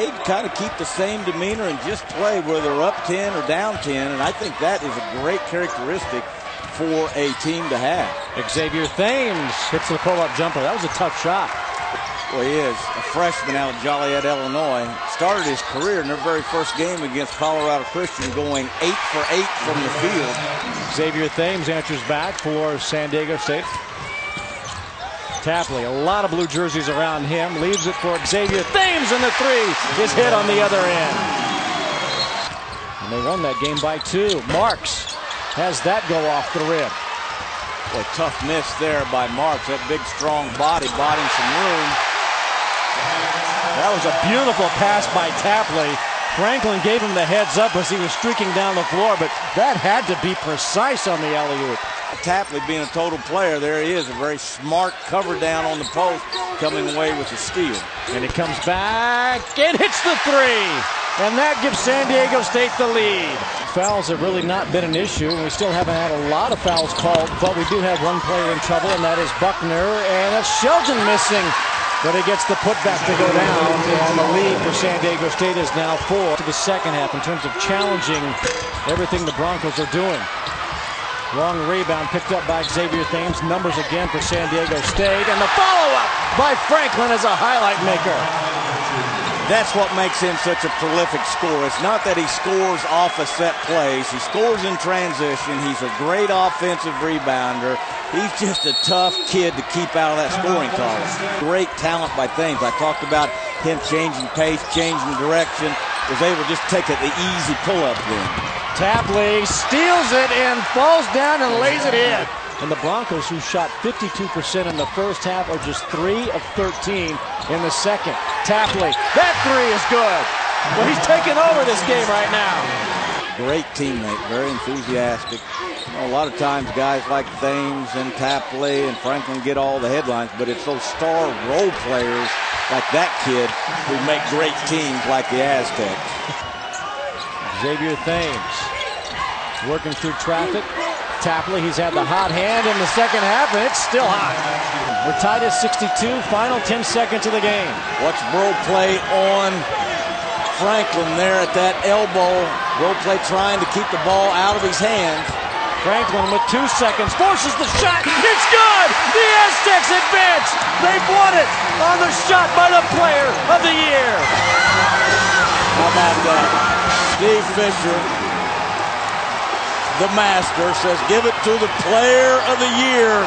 they kind of keep the same demeanor and just play whether they're up 10 or down 10, and I think that is a great characteristic for a team to have. Xavier Thames hits the pull-up jumper. That was a tough shot. Well, he is a freshman out of Joliet, Illinois. Started his career in their very first game against Colorado Christian, going 8 for 8 from the field. Xavier Thames answers back for San Diego State. Tapley, a lot of blue jerseys around him, leaves it for Xavier Thames, and the three is hit on the other end. And they won that game by 2. Marks has that go off the rim. Boy, tough miss there by Marks. That big, strong body bought him some room. That was a beautiful pass by Tapley. Franklin gave him the heads up as he was streaking down the floor, but that had to be precise on the alley-oop. Tapley being a total player, there he is, a very smart cover down on the post, coming away with the steal. And he comes back and hits the three. And that gives San Diego State the lead. Fouls have really not been an issue, and we still haven't had a lot of fouls called, but we do have one player in trouble, and that is Buckner, and that's Sheldon missing. But he gets the putback to go down, and the lead for San Diego State is now 4 to the second half in terms of challenging everything the Broncos are doing. Long rebound picked up by Xavier Thames. Numbers again for San Diego State, and the follow-up by Franklin as a highlight maker. That's what makes him such a prolific scorer. It's not that he scores off of set plays. He scores in transition. He's a great offensive rebounder. He's just a tough kid to keep out of that scoring column. Great talent by Thames. I talked about him changing pace, changing direction. Was able to just take it the easy pull-up then. Tapley steals it and falls down and lays it in. And the Broncos, who shot 52% in the first half, are just 3 of 13 in the second. Tapley, that three is good. Well, he's taking over this game right now. Great teammate, very enthusiastic. You know, a lot of times guys like Thames and Tapley and Franklin get all the headlines, but it's those star role players like that kid who make great teams like the Aztecs. Xavier Thames working through traffic. Tapley, he's had the hot hand in the second half, and it's still hot. We're tied at 62, final 10 seconds of the game. Watch Bro play on Franklin there at that elbow. Bro play trying to keep the ball out of his hands. Franklin with 2 seconds, forces the shot. It's good! The Aztecs advance! They've won it on the shot by the player of the year. How about that? Steve Fisher, the master, says give it to the player of the year.